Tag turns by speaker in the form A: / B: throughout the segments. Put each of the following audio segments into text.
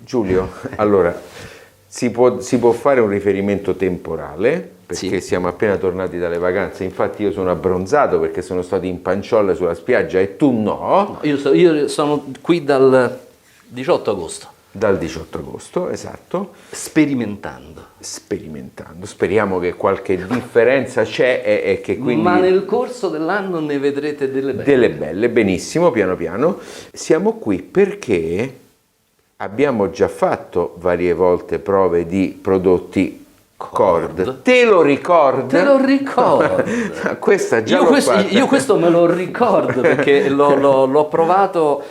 A: Giulio, allora, si può fare un riferimento temporale, perché siamo appena tornati dalle vacanze, infatti io sono abbronzato perché sono stato in panciolle sulla spiaggia e tu no.
B: Io sono qui dal 18 agosto.
A: Dal 18 agosto, esatto.
B: Sperimentando.
A: Speriamo che qualche differenza c'è e che quindi...
B: Ma nel corso dell'anno ne vedrete delle belle.
A: Delle belle, benissimo, piano piano. Siamo qui perché abbiamo già fatto varie volte prove di prodotti Cord. Te lo ricordi?
B: Te lo ricordo.
A: Questa già l'ho fatta.
B: Io questo me lo ricordo perché l'ho provato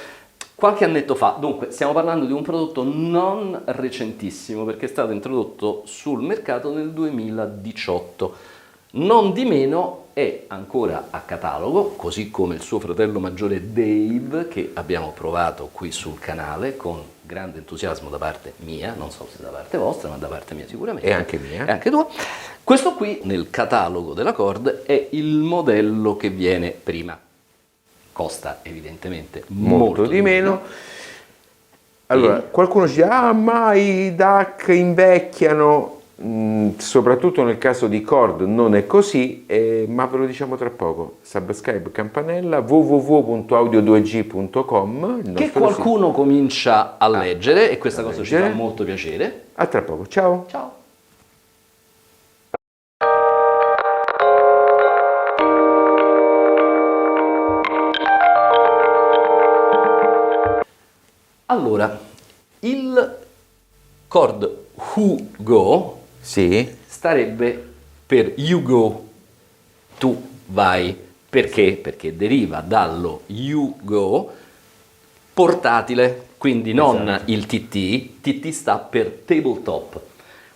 B: qualche annetto fa. Dunque, stiamo parlando di un prodotto non recentissimo perché è stato introdotto sul mercato nel 2018. Non di meno è ancora a catalogo, così come il suo fratello maggiore Dave, che abbiamo provato qui sul canale con grande entusiasmo da parte mia, non so se da parte vostra, ma da parte mia sicuramente.
A: E anche mia.
B: E anche tua. Questo qui nel catalogo della Cord è il modello che viene prima. Costa evidentemente molto
A: di meno. Allora, qualcuno ci dice, ma i DAC invecchiano, soprattutto nel caso di Cord non è così, ma ve lo diciamo tra poco. Subscribe, campanella, www.audio2g.com.
B: Che qualcuno comincia a leggere e questa cosa ci fa molto piacere.
A: A tra poco, ciao.
B: Ciao. Allora, il Cord Hugo starebbe per You Go, tu vai. Perché? Perché deriva dallo You Go portatile, quindi non il TT sta per tabletop.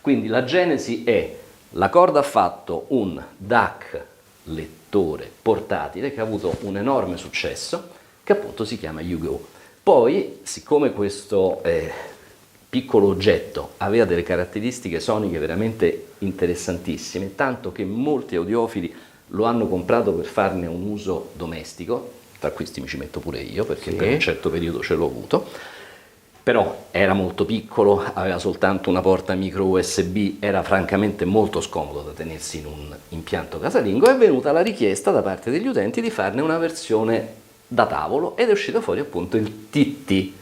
B: Quindi la genesi è, la Cord ha fatto un DAC lettore portatile che ha avuto un enorme successo, che appunto si chiama You Go. Poi, siccome questo piccolo oggetto aveva delle caratteristiche soniche veramente interessantissime, tanto che molti audiofili lo hanno comprato per farne un uso domestico, tra questi mi ci metto pure io perché per un certo periodo ce l'ho avuto, però era molto piccolo, aveva soltanto una porta micro USB, era francamente molto scomodo da tenersi in un impianto casalingo, è venuta la richiesta da parte degli utenti di farne una versione da tavolo ed è uscito fuori appunto il TT.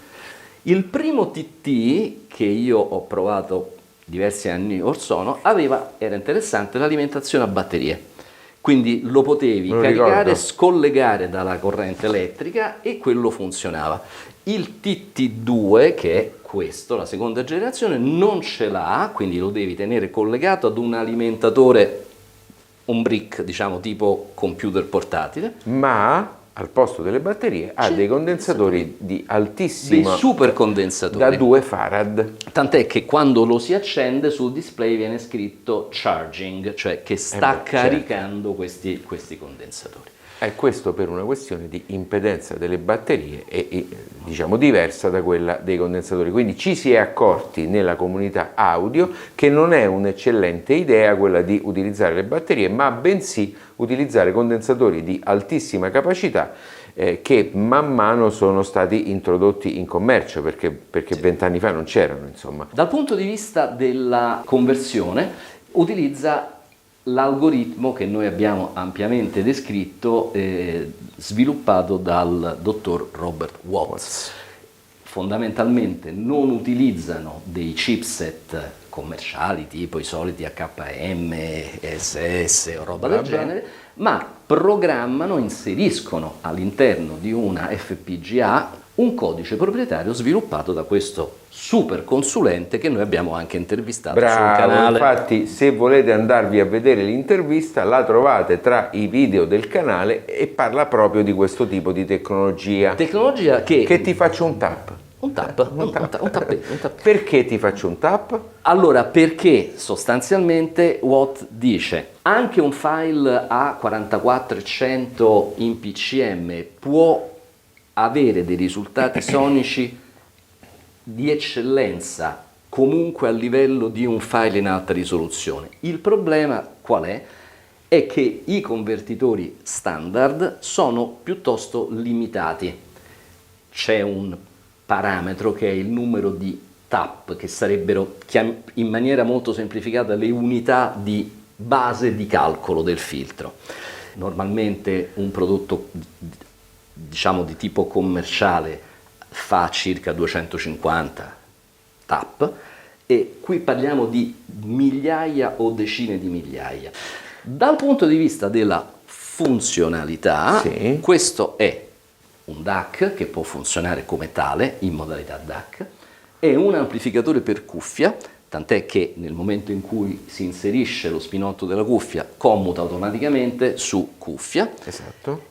B: Il primo TT che io ho provato diversi anni or sono era interessante l'alimentazione a batterie, quindi lo potevi caricare, scollegare dalla corrente elettrica e quello funzionava. Il TT2, che è questo, la seconda generazione, non ce l'ha, quindi lo devi tenere collegato ad un alimentatore, un brick, diciamo tipo computer portatile,
A: ma al posto delle batterie ha dei condensatori di altissima,
B: dei super condensatori
A: da 2 farad.
B: Tant'è che quando lo si accende sul display viene scritto charging, cioè che sta caricando questi condensatori.
A: È questo per una questione di impedenza delle batterie e diciamo diversa da quella dei condensatori. Quindi ci si è accorti nella comunità audio che non è un'eccellente idea quella di utilizzare le batterie, ma bensì utilizzare condensatori di altissima capacità che man mano sono stati introdotti in commercio perché 20 anni fa non c'erano, insomma.
B: Dal punto di vista della conversione utilizza l'algoritmo che noi abbiamo ampiamente descritto, sviluppato dal dottor Robert Watts. Fondamentalmente non utilizzano dei chipset commerciali tipo i soliti HM, SS o roba del genere, ma programmano, inseriscono all'interno di una FPGA un codice proprietario sviluppato da questo super consulente che noi abbiamo anche intervistato sul canale.
A: Infatti se volete andarvi a vedere l'intervista la trovate tra i video del canale e parla proprio di questo tipo di tecnologia.
B: Tecnologia che
A: ti faccio un tap.
B: Un tappetto.
A: Perché ti faccio un tap?
B: Allora, perché sostanzialmente Watt dice anche un file a 4400 in PCM può avere dei risultati sonici di eccellenza comunque a livello di un file in alta risoluzione. Il problema qual è? È che i convertitori standard sono piuttosto limitati. C'è un parametro che è il numero di TAP, che sarebbero in maniera molto semplificata le unità di base di calcolo del filtro. Normalmente un prodotto diciamo di tipo commerciale fa circa 250 TAP e qui parliamo di migliaia o decine di migliaia. Dal punto di vista della funzionalità,
A: sì,
B: questo è un DAC che può funzionare come tale in modalità DAC, è un amplificatore per cuffia, tant'è che nel momento in cui si inserisce lo spinotto della cuffia commuta automaticamente su cuffia.
A: Esatto.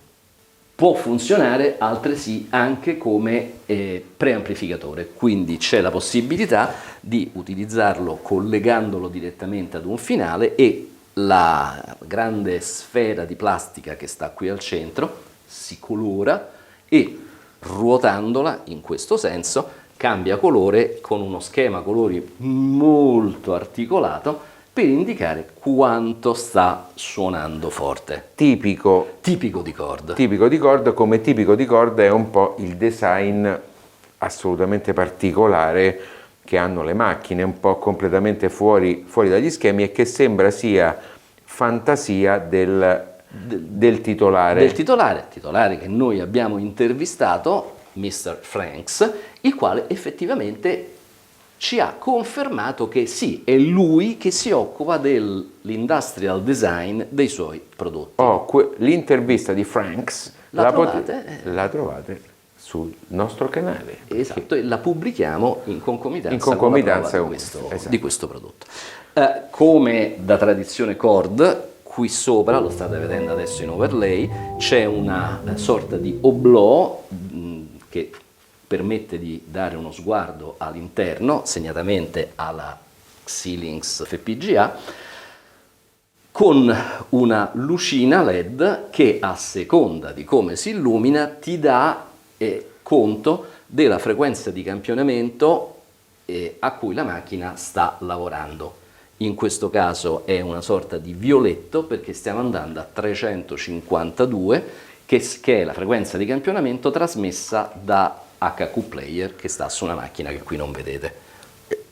B: Può funzionare altresì anche come preamplificatore, quindi c'è la possibilità di utilizzarlo collegandolo direttamente ad un finale e la grande sfera di plastica che sta qui al centro si colora e ruotandola in questo senso cambia colore con uno schema colori molto articolato per indicare quanto sta suonando forte.
A: Tipico
B: di Chord.
A: Tipico di Chord, come tipico di Chord è un po' il design assolutamente particolare che hanno le macchine, un po' completamente fuori dagli schemi e che sembra sia fantasia del titolare.
B: Del titolare che noi abbiamo intervistato, Mr. Franks, il quale effettivamente ci ha confermato che sì, è lui che si occupa dell'industrial design dei suoi prodotti.
A: L'intervista di Franks
B: la
A: trovate sul nostro canale.
B: Esatto, e la pubblichiamo in concomitanza
A: con la prova
B: di questo prodotto. Come da tradizione Chord, qui sopra, lo state vedendo adesso in overlay, c'è una sorta di oblò che permette di dare uno sguardo all'interno, segnatamente alla Xilinx FPGA, con una lucina LED che a seconda di come si illumina ti dà conto della frequenza di campionamento a cui la macchina sta lavorando. In questo caso è una sorta di violetto perché stiamo andando a 352, che è la frequenza di campionamento trasmessa da HQ Player che sta su una macchina che qui non vedete.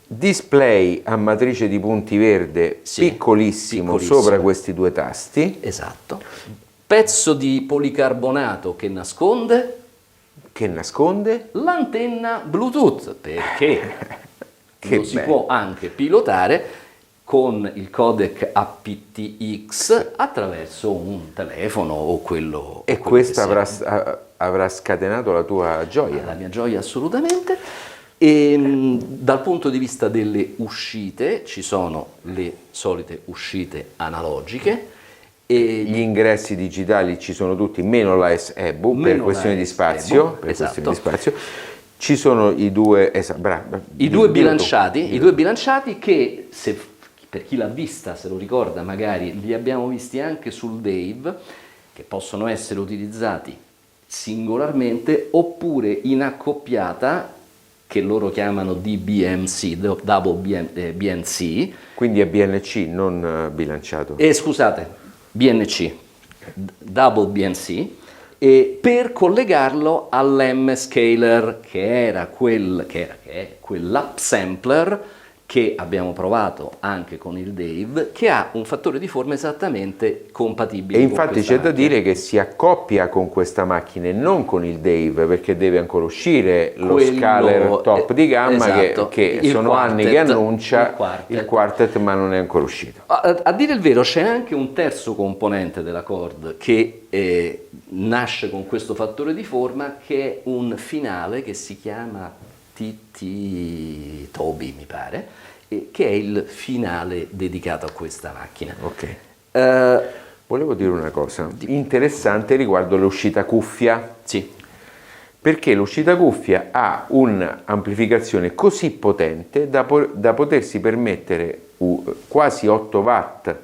A: Display a matrice di punti verde, sì, piccolissimo sopra questi due tasti.
B: Esatto. Pezzo di policarbonato che nasconde l'antenna Bluetooth, perché lo si può anche pilotare con il codec aptX attraverso un telefono o quello.
A: E questo avrà scatenato la tua gioia?
B: La mia gioia assolutamente. E dal punto di vista delle uscite ci sono le solite uscite analogiche. E
A: gli ingressi digitali ci sono tutti, meno la SEBU per questioni di spazio. Ci sono i due
B: bilanciati che, per chi l'ha vista, se lo ricorda magari, li abbiamo visti anche sul Dave, che possono essere utilizzati singolarmente oppure in accoppiata, che loro chiamano DBMC, Double BNC.
A: Quindi è BNC, non bilanciato.
B: Scusate, BNC, Double BNC, e per collegarlo all'M-Scaler, che è quell'upsampler che abbiamo provato anche con il Dave, che ha un fattore di forma esattamente compatibile.
A: E infatti c'è da dire che si accoppia con questa macchina e non con il Dave, perché deve ancora uscire lo scaler top di gamma,
B: esatto,
A: che sono anni che annuncia il quartet, ma non è ancora uscito.
B: A dire il vero c'è anche un terzo componente della Chord che nasce con questo fattore di forma, che è un finale che si chiama TT Toby, mi pare, che è il finale dedicato a questa macchina.
A: Ok. Volevo dire una cosa interessante riguardo l'uscita cuffia.
B: Sì.
A: Perché l'uscita cuffia ha un'amplificazione così potente da potersi permettere quasi 8 watt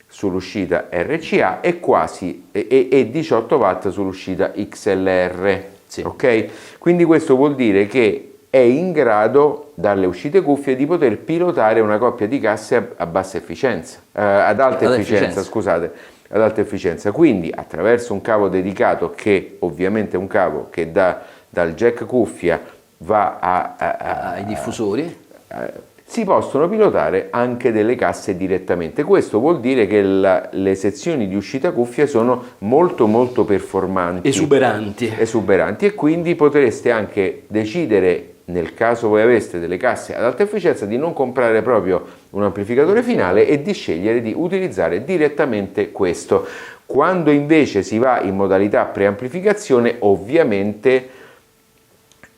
A: sull'uscita RCA e 18 watt sull'uscita XLR.
B: Sì.
A: Ok? Quindi questo vuol dire che è in grado, dalle uscite cuffie, di poter pilotare una coppia di casse ad alta efficienza. Quindi attraverso un cavo dedicato, che ovviamente è un cavo che dal jack cuffia va
B: ai diffusori,
A: si possono pilotare anche delle casse direttamente. Questo vuol dire che le sezioni di uscita cuffia sono molto molto performanti, esuberanti, e quindi potreste anche decidere, nel caso voi aveste delle casse ad alta efficienza, di non comprare proprio un amplificatore finale e di scegliere di utilizzare direttamente questo. Quando invece si va in modalità preamplificazione, ovviamente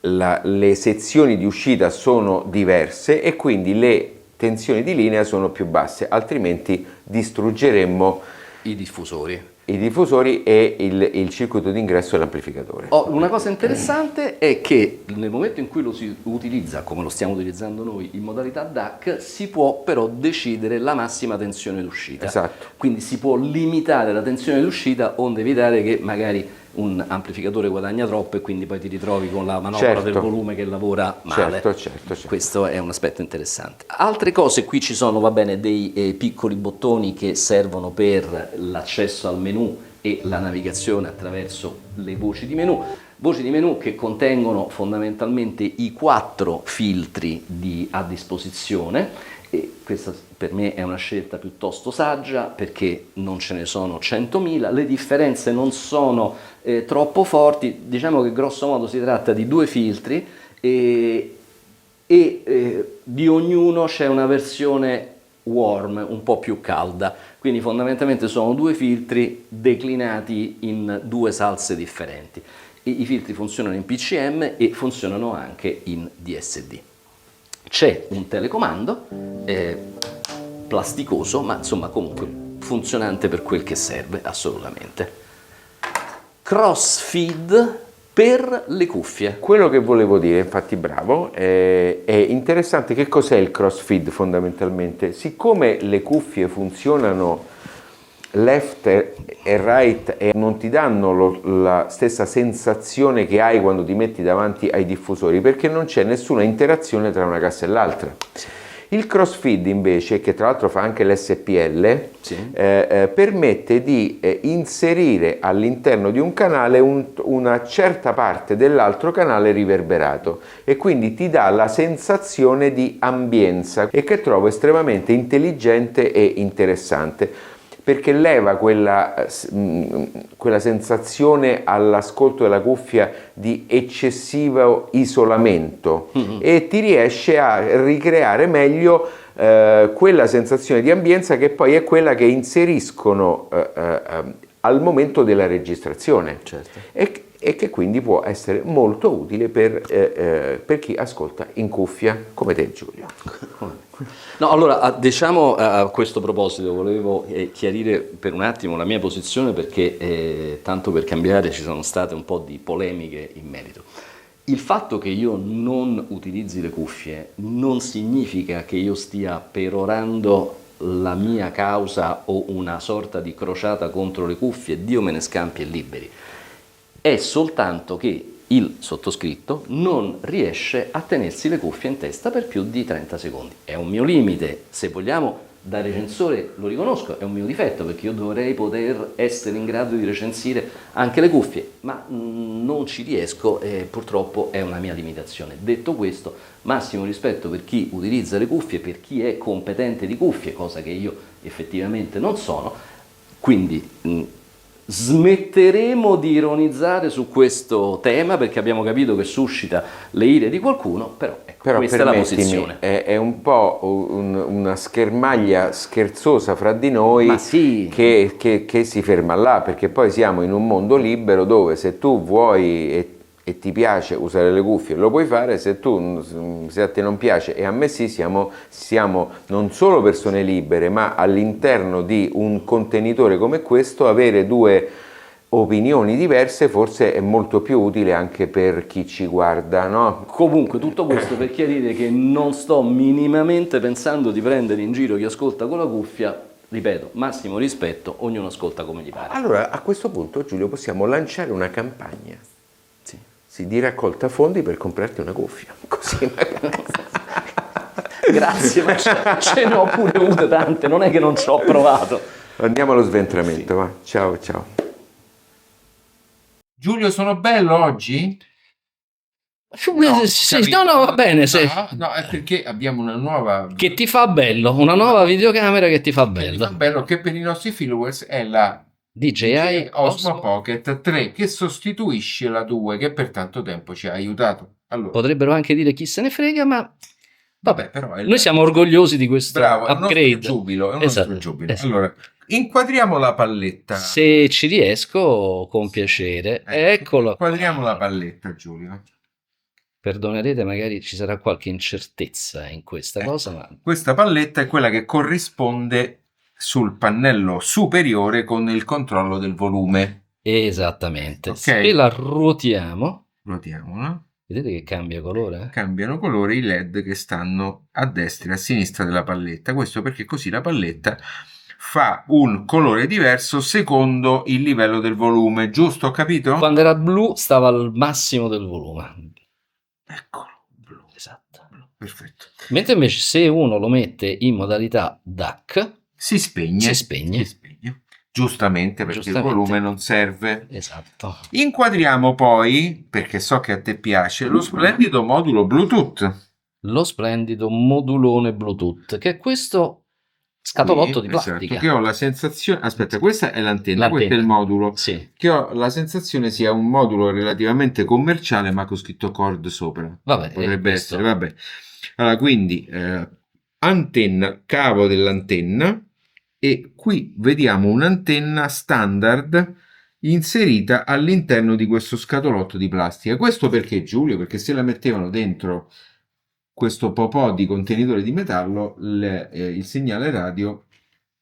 A: le sezioni di uscita sono diverse e quindi le tensioni di linea sono più basse, altrimenti distruggeremmo
B: i diffusori
A: e il circuito d'ingresso dell'amplificatore.
B: Una cosa interessante è che nel momento in cui lo si utilizza, come lo stiamo utilizzando noi, in modalità DAC, si può però decidere la massima tensione d'uscita.
A: Esatto.
B: Quindi si può limitare la tensione d'uscita onde evitare che magari un amplificatore guadagna troppo e quindi poi ti ritrovi con la manovra del volume che lavora male.
A: Certo.
B: Questo è un aspetto interessante. Altre cose, qui ci sono, va bene, dei piccoli bottoni che servono per l'accesso al menu e la navigazione attraverso le voci di menu che contengono fondamentalmente i 4 filtri a disposizione. E questa per me è una scelta piuttosto saggia perché non ce ne sono 100.000, le differenze non sono troppo forti, diciamo che grosso modo si tratta di 2 filtri e di ognuno c'è una versione warm, un po' più calda, quindi fondamentalmente sono 2 filtri declinati in 2 salse differenti. I filtri funzionano in PCM e funzionano anche in DSD. C'è un telecomando plasticoso, ma insomma comunque funzionante per quel che serve, assolutamente. Crossfeed per le cuffie.
A: Quello che volevo dire, infatti bravo, è interessante. Che cos'è il crossfeed fondamentalmente? Siccome le cuffie funzionano left e right e non ti danno la stessa sensazione che hai quando ti metti davanti ai diffusori, perché non c'è nessuna interazione tra una cassa e l'altra. Il crossfeed invece, che tra l'altro fa anche l'SPL, permette di inserire all'interno di un canale una certa parte dell'altro canale riverberato e quindi ti dà la sensazione di ambienza, e che trovo estremamente intelligente e interessante, perché leva quella sensazione all'ascolto della cuffia di eccessivo isolamento e ti riesce a ricreare meglio quella sensazione di ambienza che poi è quella che inseriscono al momento della registrazione.
B: Certo.
A: E che quindi può essere molto utile per chi ascolta in cuffia, come te, Giulio.
B: No, allora, diciamo a questo proposito, volevo chiarire per un attimo la mia posizione perché, tanto per cambiare, ci sono state un po' di polemiche in merito. Il fatto che io non utilizzi le cuffie non significa che io stia perorando la mia causa o una sorta di crociata contro le cuffie, Dio me ne scampi e liberi. È soltanto che il sottoscritto non riesce a tenersi le cuffie in testa per più di 30 secondi. È un mio limite, se vogliamo, da recensore lo riconosco, è un mio difetto perché io dovrei poter essere in grado di recensire anche le cuffie, ma non ci riesco e purtroppo è una mia limitazione. Detto questo, massimo rispetto per chi utilizza le cuffie, per chi è competente di cuffie, cosa che io effettivamente non sono, quindi smetteremo di ironizzare su questo tema perché abbiamo capito che suscita le ire di qualcuno, però questa è la posizione.
A: È un po' una schermaglia scherzosa fra di noi,
B: ma sì,
A: che si ferma là, perché poi siamo in un mondo libero dove se tu vuoi e ti piace usare le cuffie lo puoi fare, se a te non piace e a me sì, siamo non solo persone libere, ma all'interno di un contenitore come questo avere 2 opinioni diverse forse è molto più utile anche per chi ci guarda, no?
B: Comunque tutto questo per chiarire che non sto minimamente pensando di prendere in giro chi ascolta con la cuffia. Ripeto, massimo rispetto, ognuno ascolta come gli pare.
A: Allora a questo punto, Giulio, possiamo lanciare una campagna di raccolta fondi per comprarti una cuffia, così magari.
B: Grazie, ma ce ne ho pure avute tante, non è che non ci ho provato.
A: Andiamo allo sventramento, va. Ciao. Giulio, sono bello oggi?
B: Sì, no, va bene.
A: No, è perché abbiamo una nuova...
B: Che ti fa bello, una nuova videocamera che ti fa bello.
A: Che per i nostri followers è la
B: DJI
A: Osmo Pocket 3, che sostituisce la 2, che per tanto tempo ci ha aiutato. Allora,
B: potrebbero anche dire chi se ne frega, ma
A: vabbè, però
B: noi siamo orgogliosi di questo upgrade.
A: È un nostro giubilo. Allora, inquadriamo la palletta.
B: Se ci riesco, con piacere. Eccolo.
A: Inquadriamo la palletta, Giulio.
B: Perdonerete, magari ci sarà qualche incertezza in questa cosa, ma...
A: Questa palletta è quella che corrisponde sul pannello superiore con il controllo del volume.
B: Esattamente. Okay. Se la ruotiamola.
A: Vedete
B: che cambia colore?
A: Cambiano colore i LED che stanno a destra e a sinistra della palletta. Questo perché così la palletta fa un colore diverso secondo il livello del volume, giusto? Ho capito?
B: Quando era blu stava al massimo del volume.
A: Eccolo, blu.
B: Esatto.
A: Blu. Perfetto.
B: Mentre invece se uno lo mette in modalità DAC,
A: si spegne. Giustamente, perché il volume non serve.
B: Esatto.
A: Inquadriamo poi, perché so che a te piace, lo splendido modulo Bluetooth.
B: Lo splendido modulone Bluetooth, che è questo scatolotto di plastica.
A: Che ho la sensazione... Aspetta, questa è l'antenna, questo è il modulo.
B: Sì.
A: Che ho la sensazione sia un modulo relativamente commerciale, ma con scritto Cord sopra.
B: Vabbè,
A: potrebbe essere, vabbè. Allora, quindi, antenna, cavo dell'antenna, e qui vediamo un'antenna standard inserita all'interno di questo scatolotto di plastica. Questo perché, Giulio? Perché se la mettevano dentro questo popò di contenitore di metallo, il segnale radio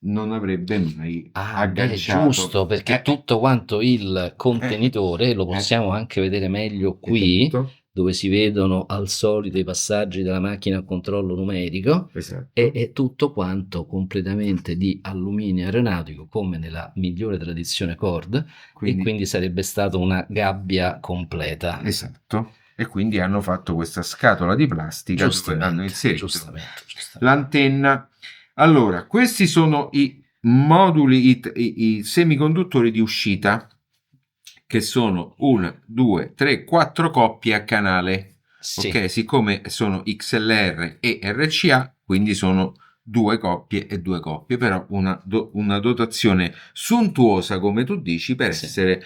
A: non avrebbe mai agganciato.
B: Giusto, perché tutto quanto il contenitore lo possiamo anche vedere meglio qui, dove si vedono al solito i passaggi della macchina a controllo numerico. È tutto quanto completamente di alluminio aeronautico, come nella migliore tradizione Cord, e quindi sarebbe stata una gabbia completa.
A: Esatto. E quindi hanno fatto questa scatola di plastica dove hanno inserito l'antenna. Allora, questi sono i moduli, i semiconduttori di uscita, che sono 1, 2, 3, 4 coppie a canale. Ok, siccome sono XLR e RCA, quindi sono 2 coppie e 2 coppie, però una dotazione sontuosa, come tu dici, per essere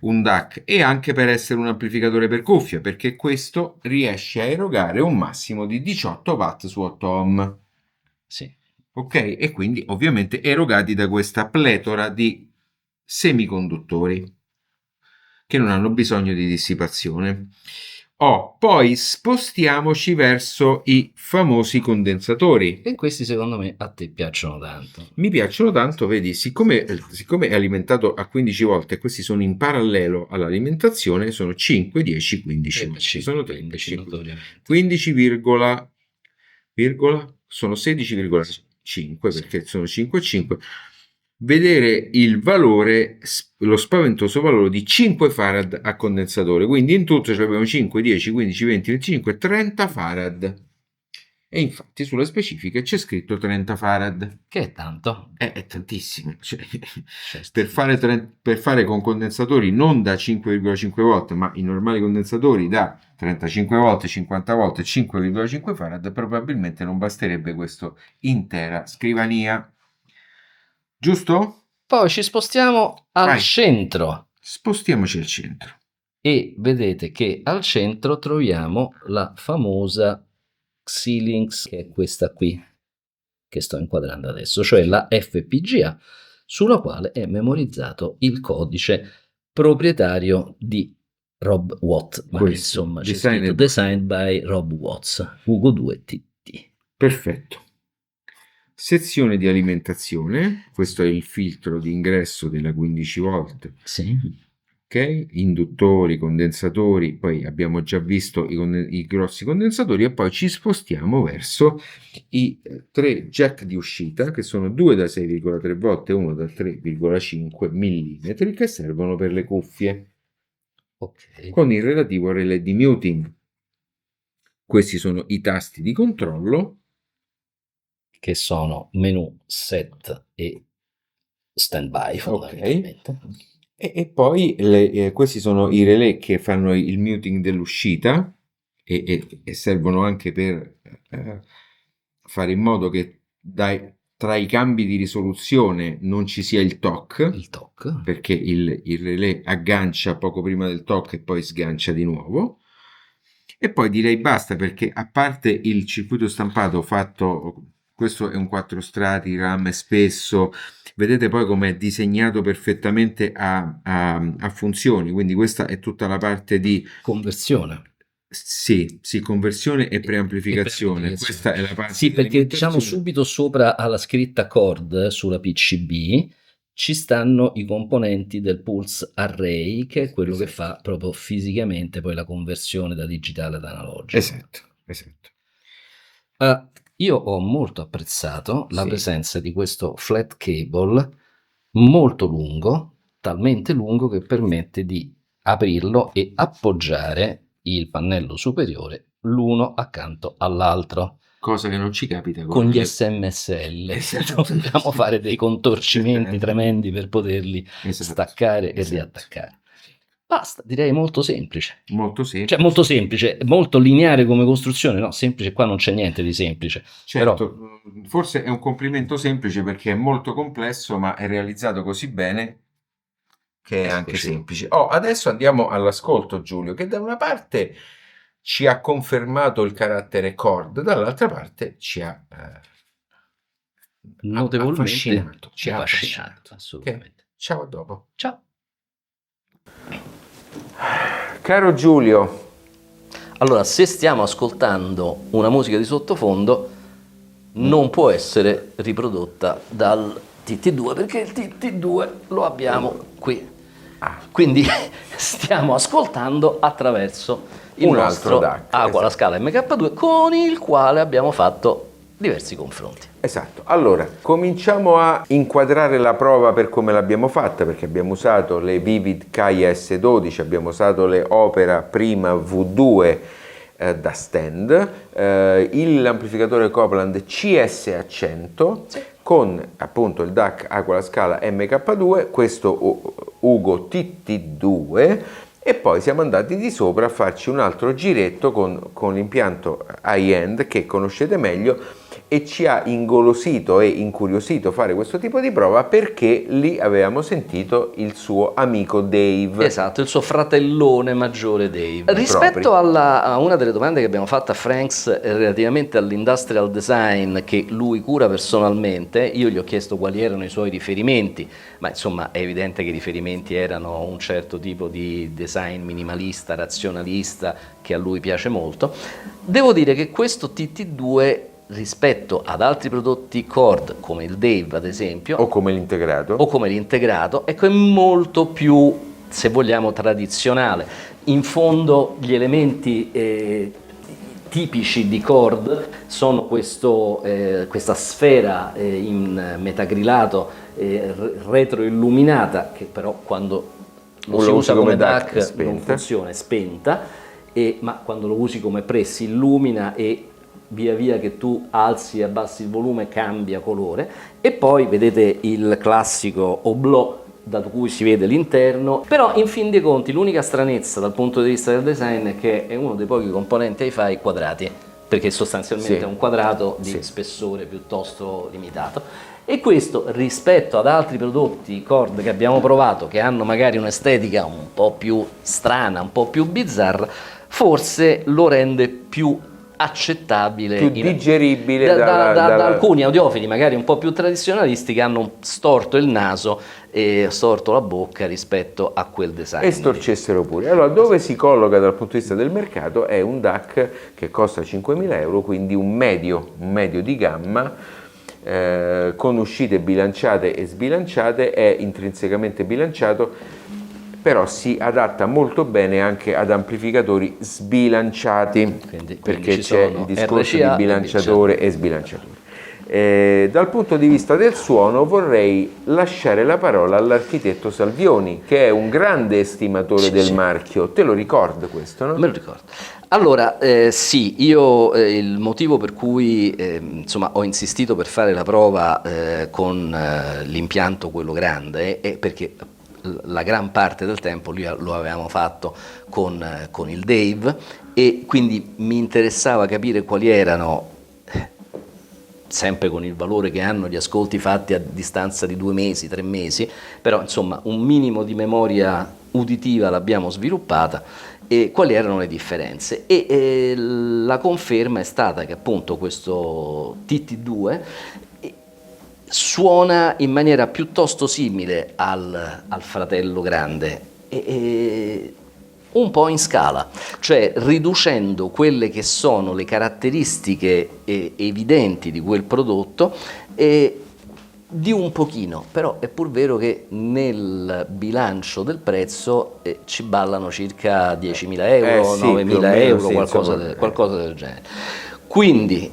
A: un DAC e anche per essere un amplificatore per cuffia, perché questo riesce a erogare un massimo di 18 watt su 8 ohm. Ok, e quindi ovviamente erogati da questa pletora di semiconduttori che non hanno bisogno di dissipazione. Poi spostiamoci verso i famosi condensatori.
B: E questi secondo me a te piacciono tanto.
A: Mi piacciono tanto, vedi, siccome è alimentato a 15 volte e questi sono in parallelo all'alimentazione, sono 5, 10, 15. Sono 13. 15, sono 16,5 perché sono 5,5. Vedere il valore, lo spaventoso valore di 5 farad a condensatore, quindi in tutto abbiamo 5, 10, 15, 20, 25, 30 farad. E infatti sulle specifiche c'è scritto 30 farad.
B: Che è tanto?
A: È tantissimo. Per fare con condensatori non da 5,5 volt, ma i normali condensatori da 35 volt, 50 volt e 5,5 farad, probabilmente non basterebbe questa intera scrivania. Giusto?
B: Poi ci spostiamo al centro.
A: Spostiamoci al centro.
B: E vedete che al centro troviamo la famosa Xilinx, che è questa qui, che sto inquadrando adesso, cioè la FPGA, sulla quale è memorizzato il codice proprietario di Rob Watt. Ma insomma, c'è scritto Designed by Rob Watts, Hugo 2TT.
A: Perfetto. Sezione di alimentazione, questo è il filtro di ingresso della 15 volt. Ok, induttori, condensatori, poi abbiamo già visto i grossi condensatori e poi ci spostiamo verso i 3 jack di uscita, che sono 2 da 6,3 volt e uno da 3,5 mm, che servono per le cuffie, con il relativo relè di muting. Questi sono i tasti di controllo,
B: che sono menu, set e standby fondamentalmente.
A: E poi questi sono i relè che fanno il muting dell'uscita, e servono anche per fare in modo che tra i cambi di risoluzione non ci sia il TOC, perché il relè aggancia poco prima del TOC e poi sgancia di nuovo. E poi direi basta, perché a parte il circuito stampato fatto, questo è un 4 strati, RAM spesso, vedete poi come è disegnato perfettamente a funzioni, quindi questa è tutta la parte di
B: conversione.
A: Sì, conversione e preamplificazione. Questa è la parte.
B: Sì, perché diciamo subito sopra alla scritta CHORD sulla PCB ci stanno i componenti del pulse array, che è quello che fa proprio fisicamente poi la conversione da digitale ad analogico.
A: Esatto.
B: Io ho molto apprezzato la presenza di questo flat cable molto lungo, talmente lungo che permette di aprirlo e appoggiare il pannello superiore l'uno accanto all'altro.
A: Cosa che non ci capita
B: con gli SMSL. Esatto. Dobbiamo fare dei contorcimenti tremendi per poterli staccare e riattaccare. Basta, direi molto semplice. Cioè molto semplice, molto lineare come costruzione, no, semplice, qua non c'è niente di semplice.
A: Certo, però forse è un complimento semplice perché è molto complesso, ma è realizzato così bene che è anche semplice. Adesso andiamo all'ascolto, Giulio, che da una parte ci ha confermato il carattere chord, dall'altra parte ci ha
B: notevolmente
A: affascinato.
B: Assolutamente.
A: Ciao, a dopo.
B: Ciao.
A: Caro Giulio,
B: allora, se stiamo ascoltando una musica di sottofondo, non può essere riprodotta dal TT2, perché il TT2 lo abbiamo qui. Quindi stiamo ascoltando attraverso il nostro Aquala Scala MK2, con il quale abbiamo fatto diversi confronti.
A: Esatto. Allora, cominciamo a inquadrare la prova per come l'abbiamo fatta, perché abbiamo usato le Vivid Kaya S12, abbiamo usato le Opera Prima V2 da stand, l'amplificatore Copland CS100, con appunto il DAC Aquala Scala MK2, questo Ugo TT2, e poi siamo andati di sopra a farci un altro giretto con l'impianto high-end che conoscete meglio, e ci ha ingolosito e incuriosito fare questo tipo di prova perché lì avevamo sentito il suo amico Dave.
B: Esatto, il suo fratellone maggiore Dave. Rispetto a una delle domande che abbiamo fatto a Franks relativamente all'industrial design che lui cura personalmente, io gli ho chiesto quali erano i suoi riferimenti, ma insomma è evidente che i riferimenti erano un certo tipo di design minimalista, razionalista, che a lui piace molto. Devo dire che questo TT2, rispetto ad altri prodotti Chord come il Dave ad esempio,
A: o come l'integrato,
B: ecco, è molto più, se vogliamo, tradizionale. In fondo gli elementi tipici di Chord sono questa sfera in metacrilato retroilluminata, che però quando lo si usa come DAC non funziona, è spenta, ma quando lo usi come pre si illumina e via via che tu alzi e abbassi il volume cambia colore. E poi vedete il classico oblò da cui si vede l'interno, però in fin dei conti l'unica stranezza dal punto di vista del design è che è uno dei pochi componenti hi-fi quadrati, perché sostanzialmente è un quadrato di spessore piuttosto limitato, e questo rispetto ad altri prodotti Chord che abbiamo provato, che hanno magari un'estetica un po' più strana, un po' più bizzarra, forse lo rende più accettabile,
A: più digeribile
B: da alcuni audiofili magari un po' più tradizionalisti, che hanno storto il naso e storto la bocca rispetto a quel design.
A: E storcessero pure. Allora, dove si colloca dal punto di vista del mercato? È un DAC che costa 5.000 euro, quindi un medio di gamma, con uscite bilanciate e sbilanciate, è intrinsecamente bilanciato, però si adatta molto bene anche ad amplificatori sbilanciati, perché c'è il discorso di bilanciatore e sbilanciatore. Dal punto di vista del suono vorrei lasciare la parola all'architetto Salvioni, che è un grande estimatore del marchio. Te lo ricordi questo, no?
B: Me lo ricordo. Allora, sì, io il motivo per cui insomma, ho insistito per fare la prova con l'impianto quello grande è perché la gran parte del tempo lo avevamo fatto con il Dave, e quindi mi interessava capire quali erano, sempre con il valore che hanno gli ascolti fatti a distanza di 2 mesi, 3 mesi, però insomma un minimo di memoria uditiva l'abbiamo sviluppata, e quali erano le differenze. E la conferma è stata che appunto questo TT2 suona in maniera piuttosto simile al fratello grande, e un po' in scala, cioè riducendo quelle che sono le caratteristiche evidenti di quel prodotto, di un pochino. Però è pur vero che nel bilancio del prezzo ci ballano circa 10.000 euro,
A: sì,
B: 9.000 euro,
A: sì,
B: qualcosa del genere. Quindi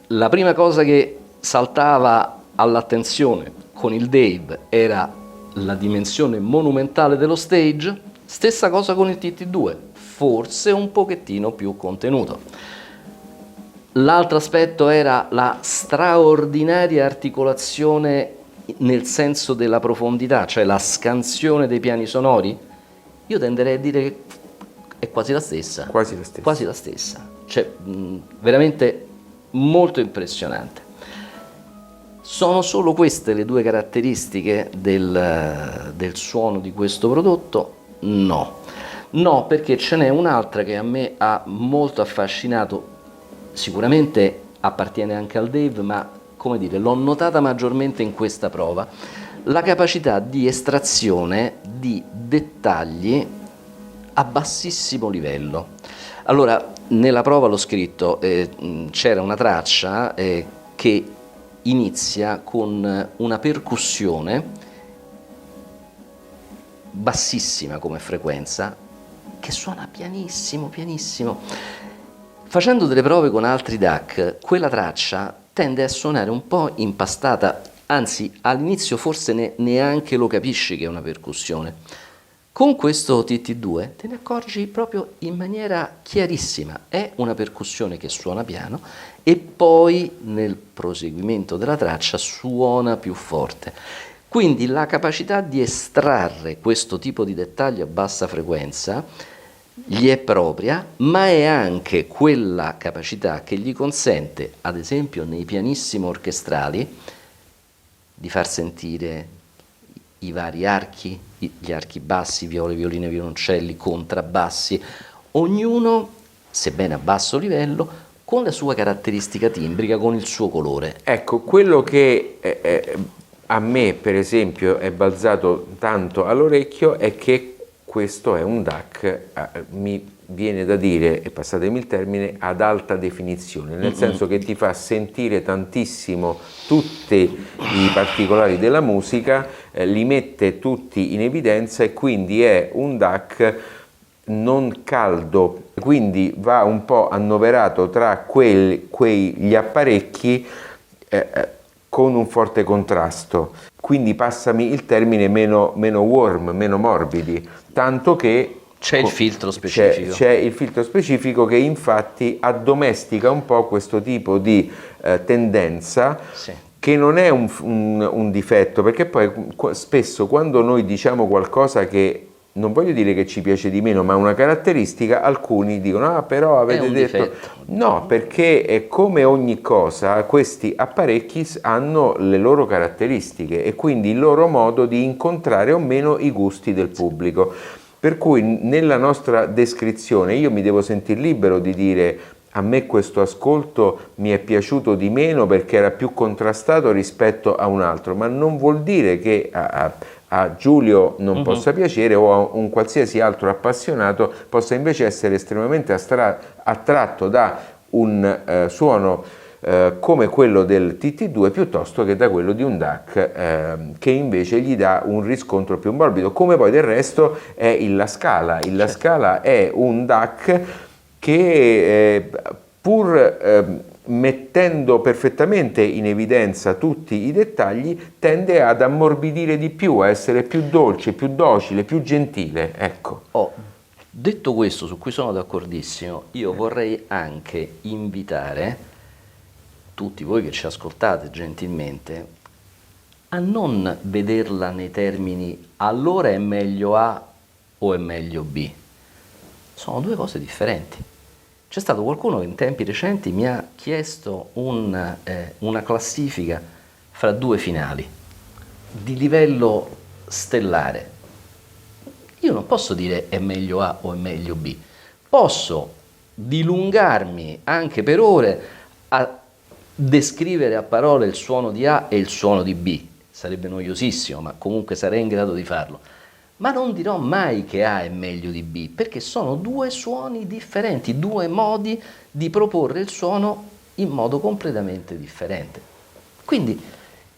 B: la prima cosa che saltava all'attenzione con il Dave era la dimensione monumentale dello stage. Stessa cosa con il TT2, forse un pochettino più contenuto. L'altro aspetto era la straordinaria articolazione nel senso della profondità, cioè la scansione dei piani sonori. Io tenderei a dire che è quasi la stessa.
A: Quasi la stessa.
B: Quasi la stessa. Cioè, veramente molto impressionante. Sono solo queste le 2 caratteristiche del suono di questo prodotto? No, perché ce n'è un'altra che a me ha molto affascinato, sicuramente appartiene anche al Dave, ma come dire, l'ho notata maggiormente in questa prova: la capacità di estrazione di dettagli a bassissimo livello. Allora, nella prova l'ho scritto, c'era una traccia che inizia con una percussione bassissima come frequenza, che suona pianissimo, pianissimo. Facendo delle prove con altri DAC, quella traccia tende a suonare un po' impastata, anzi all'inizio forse neanche lo capisci che è una percussione. Con questo TT2 te ne accorgi proprio in maniera chiarissima, è una percussione che suona piano e poi nel proseguimento della traccia suona più forte. Quindi la capacità di estrarre questo tipo di dettaglio a bassa frequenza gli è propria, ma è anche quella capacità che gli consente, ad esempio nei pianissimi orchestrali, di far sentire i vari archi, gli archi bassi, viole, violine, violoncelli, contrabbassi, ognuno, sebbene a basso livello, con la sua caratteristica timbrica, con il suo colore.
A: Ecco, quello che a me per esempio è balzato tanto all'orecchio è che questo è un DAC, mi viene da dire, e passatemi il termine, ad alta definizione, nel senso che ti fa sentire tantissimo tutti i particolari della musica, li mette tutti in evidenza, e quindi è un DAC non caldo, quindi va un po' annoverato tra quegli apparecchi con un forte contrasto, quindi passami il termine meno warm, meno morbidi, tanto che
B: c'è il filtro specifico.
A: C'è il filtro specifico che infatti addomestica un po' questo tipo di tendenza,
B: sì,
A: che non è un difetto, perché poi spesso quando noi diciamo qualcosa che non voglio dire che ci piace di meno, ma una caratteristica, alcuni dicono ah però avete detto
B: difetto.
A: no, perché è come ogni cosa, questi apparecchi hanno le loro caratteristiche e quindi il loro modo di incontrare o meno i gusti del pubblico, per cui nella nostra descrizione io mi devo sentire libero di dire a me questo ascolto mi è piaciuto di meno perché era più contrastato rispetto a un altro, ma non vuol dire che a Giulio non possa piacere o a un qualsiasi altro appassionato possa invece essere estremamente attratto da un suono come quello del TT2 piuttosto che da quello di un DAC che invece gli dà un riscontro più morbido, come poi del resto è La Scala. La Scala è un DAC che pur mettendo perfettamente in evidenza tutti i dettagli, tende ad ammorbidire di più, a essere più dolce, più docile, più gentile. Ecco.
B: Detto questo, su cui sono d'accordissimo, io vorrei anche invitare tutti voi che ci ascoltate gentilmente a non vederla nei termini allora è meglio A o è meglio B. Sono due cose differenti. C'è stato qualcuno che in tempi recenti mi ha chiesto una classifica fra due finali di livello stellare. Io non posso dire è meglio A o è meglio B. Posso dilungarmi anche per ore a descrivere a parole il suono di A e il suono di B. Sarebbe noiosissimo, ma comunque sarei in grado di farlo. Ma non dirò mai che A è meglio di B, perché sono due suoni differenti, due modi di proporre il suono in modo completamente differente. Quindi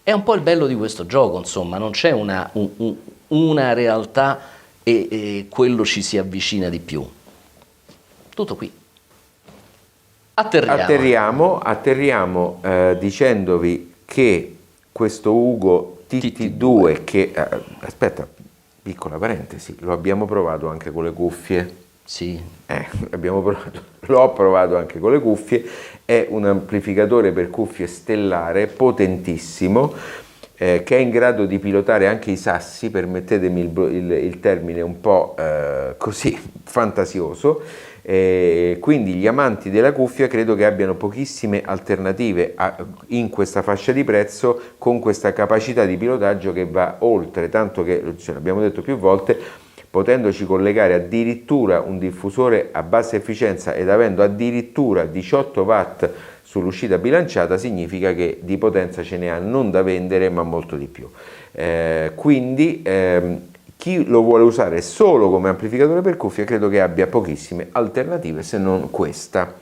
B: è un po' il bello di questo gioco, insomma, non c'è una realtà e quello ci si avvicina di più. Tutto qui. Atterriamo
A: dicendovi che questo Ugo TT2 che aspetta, piccola parentesi, lo abbiamo provato anche con le cuffie.
B: Sì.
A: L'ho provato anche con le cuffie, è un amplificatore per cuffie stellare potentissimo, che è in grado di pilotare anche i sassi, permettetemi il termine un po' così fantasioso. Quindi gli amanti della cuffia credo che abbiano pochissime alternative in questa fascia di prezzo, con questa capacità di pilotaggio che va oltre, tanto che, ce l'abbiamo detto più volte, potendoci collegare addirittura un diffusore a bassa efficienza ed avendo addirittura 18 watt sull'uscita bilanciata, significa che di potenza ce ne ha non da vendere ma molto di più. Quindi chi lo vuole usare solo come amplificatore per cuffia credo che abbia pochissime alternative se non questa.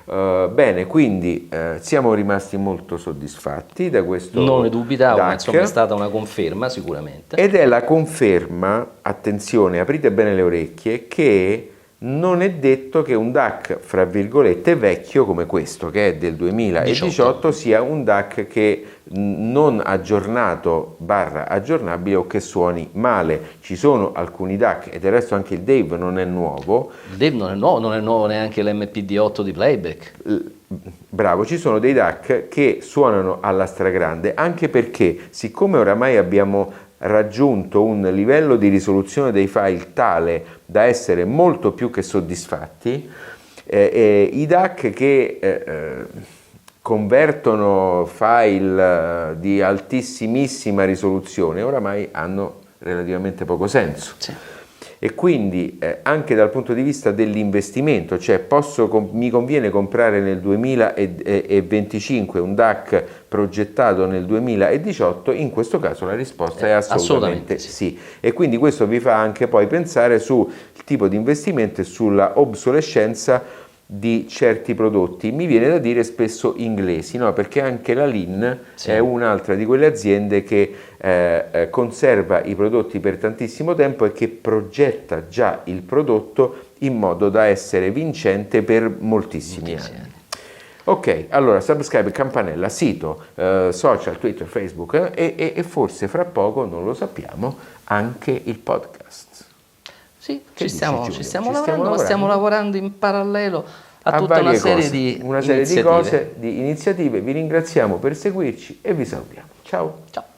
A: Bene, quindi siamo rimasti molto soddisfatti da questo.
B: Non ne dubitavo,
A: DAC,
B: ma insomma è stata una conferma sicuramente.
A: Ed è la conferma, attenzione, aprite bene le orecchie, che non è detto che un DAC, fra virgolette, vecchio come questo, che è del 2018, sia un DAC che non aggiornato / aggiornabile o che suoni male. Ci sono alcuni DAC, e del resto anche il Dave non è nuovo.
B: Il Dave non è nuovo neanche l'MPD8 di playback.
A: Bravo, ci sono dei DAC che suonano alla stragrande, anche perché siccome oramai abbiamo raggiunto un livello di risoluzione dei file tale da essere molto più che soddisfatti, i DAC che convertono file di altissimissima risoluzione oramai hanno relativamente poco senso.
B: Sì.
A: E quindi anche dal punto di vista dell'investimento, cioè mi conviene comprare nel 2025 un DAC progettato nel 2018, in questo caso la risposta è assolutamente sì. E quindi questo vi fa anche poi pensare sul tipo di investimento e sulla obsolescenza di certi prodotti, mi viene da dire spesso inglesi, no? Perché anche la Lin è un'altra di quelle aziende che conserva i prodotti per tantissimo tempo e che progetta già il prodotto in modo da essere vincente per moltissimi anni. Ok, allora subscribe, campanella, sito, social, Twitter, Facebook e forse fra poco, non lo sappiamo, anche il podcast.
B: Sì, ci stiamo lavorando, ma stiamo lavorando in parallelo a tutta una serie di
A: iniziative. Vi ringraziamo per seguirci e vi salutiamo. Ciao.
B: Ciao.